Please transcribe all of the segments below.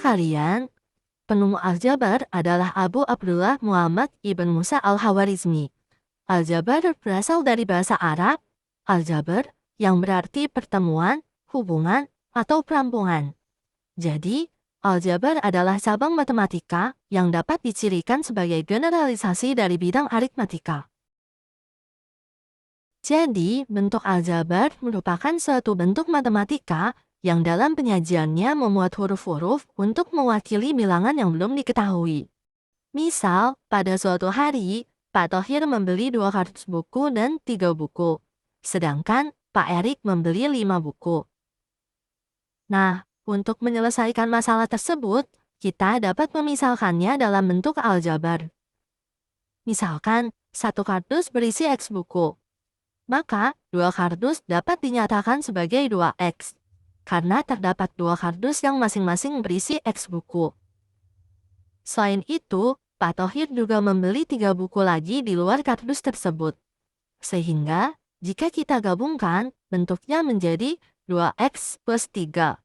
kalian, penemu aljabar adalah Abu Abdullah Muhammad ibn Musa al-Khawarizmi. Aljabar berasal dari bahasa Arab, aljabar, yang berarti pertemuan, hubungan, atau perampungan. Jadi, aljabar adalah cabang matematika yang dapat dicirikan sebagai generalisasi dari bidang aritmatika. Jadi, bentuk aljabar merupakan suatu bentuk matematika yang dalam penyajiannya memuat huruf-huruf untuk mewakili bilangan yang belum diketahui. Misal, pada suatu hari, Pak Thohir membeli 2 kardus buku dan 3 buku. Sedangkan Pak Erik membeli 5 buku. Nah, untuk menyelesaikan masalah tersebut, kita dapat memisalkannya dalam bentuk aljabar. Misalkan, 1 kardus berisi X buku. Maka, 2 kardus dapat dinyatakan sebagai 2X. Karena terdapat 2 kardus yang masing-masing berisi X buku. Selain itu, Pak Thohir juga membeli 3 buku lagi di luar kardus tersebut. Sehingga, jika kita gabungkan, bentuknya menjadi 2X plus 3.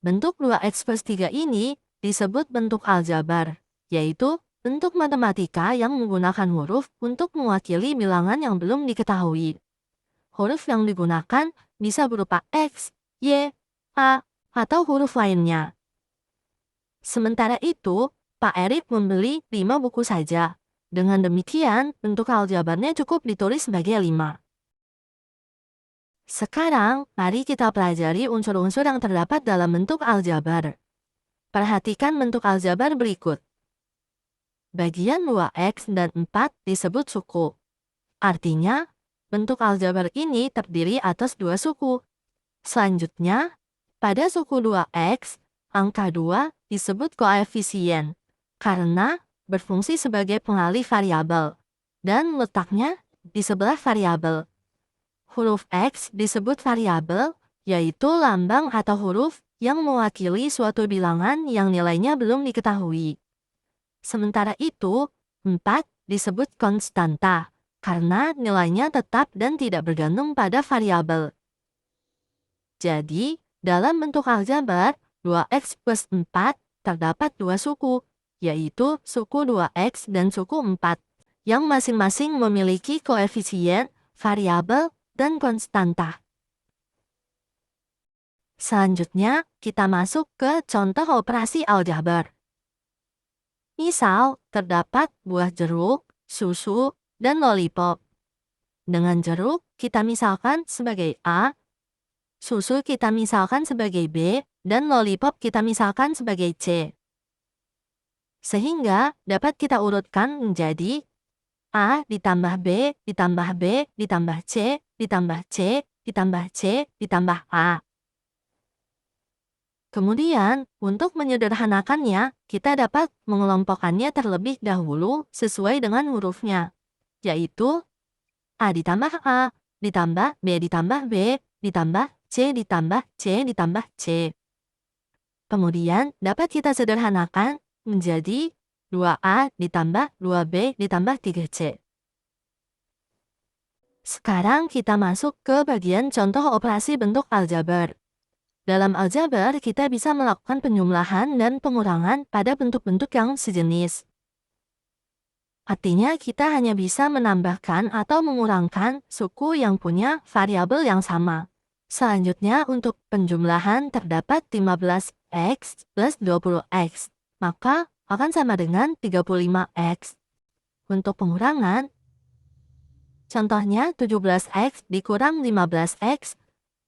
Bentuk 2X plus 3 ini disebut bentuk aljabar, yaitu bentuk matematika yang menggunakan huruf untuk mewakili bilangan yang belum diketahui. Huruf yang digunakan bisa berupa X, Y, A, atau huruf lainnya. Sementara itu, Pak Erik membeli 5 buku saja. Dengan demikian, bentuk aljabarnya cukup ditulis sebagai 5. Sekarang, mari kita pelajari unsur-unsur yang terdapat dalam bentuk aljabar. Perhatikan bentuk aljabar berikut. Bagian 2X dan 4 disebut suku. Artinya, bentuk aljabar ini terdiri atas 2 suku. Selanjutnya, pada suku 2X, angka 2 disebut koefisien, karena berfungsi sebagai pengalih variabel, dan letaknya di sebelah variabel. Huruf X disebut variabel, yaitu lambang atau huruf yang mewakili suatu bilangan yang nilainya belum diketahui. Sementara itu, 4 disebut konstanta, karena nilainya tetap dan tidak bergantung pada variabel. Jadi, dalam bentuk aljabar, 2X plus 4 terdapat 2 suku, yaitu suku 2X dan suku 4, yang masing-masing memiliki koefisien, variabel, dan konstanta. Selanjutnya, kita masuk ke contoh operasi aljabar. Misal, terdapat buah jeruk, susu, dan lollipop. Dengan jeruk, kita misalkan sebagai A, susu kita misalkan sebagai B, dan lollipop kita misalkan sebagai C. Sehingga dapat kita urutkan menjadi A ditambah B, ditambah B, ditambah C, ditambah C, ditambah C, ditambah A. Kemudian, untuk menyederhanakannya, kita dapat mengelompokkannya terlebih dahulu sesuai dengan hurufnya, yaitu A ditambah A, ditambah B ditambah B, ditambah C ditambah C ditambah C. Kemudian dapat kita sederhanakan menjadi 2A ditambah 2B ditambah 3C. Sekarang kita masuk ke bagian contoh operasi bentuk aljabar. Dalam aljabar, kita bisa melakukan penjumlahan dan pengurangan pada bentuk-bentuk yang sejenis. Artinya kita hanya bisa menambahkan atau mengurangkan suku yang punya variabel yang sama. Selanjutnya untuk penjumlahan terdapat 15X plus 20X, maka akan sama dengan 35X. Untuk pengurangan, contohnya 17X dikurang 15X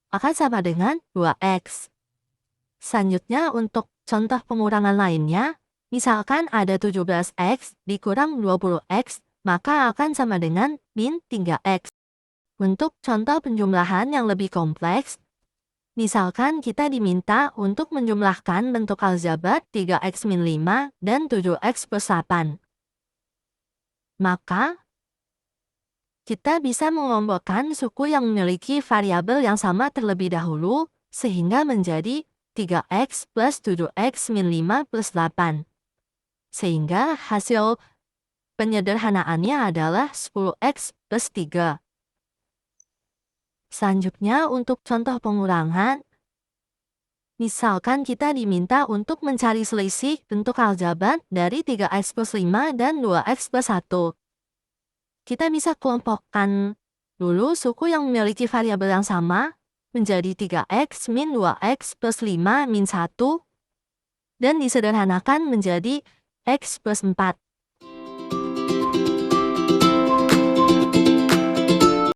akan sama dengan 2X. Selanjutnya untuk contoh pengurangan lainnya, misalkan ada 17X dikurang 20X, maka akan sama dengan min 3X. Untuk contoh penjumlahan yang lebih kompleks, misalkan kita diminta untuk menjumlahkan bentuk aljabar 3X min 5 dan 7X plus 8. Maka, kita bisa mengelompokkan suku yang memiliki variabel yang sama terlebih dahulu, sehingga menjadi 3X plus 7X min 5 plus 8. Sehingga hasil penyederhanaannya adalah 10X plus 3. Selanjutnya untuk contoh pengurangan, Misalkan kita diminta untuk mencari selisih bentuk aljabar dari 3x plus 5 dan 2x plus 1. Kita bisa kelompokkan dulu suku yang memiliki variabel yang sama menjadi 3x min 2x plus 5 min 1 dan disederhanakan menjadi x plus 4.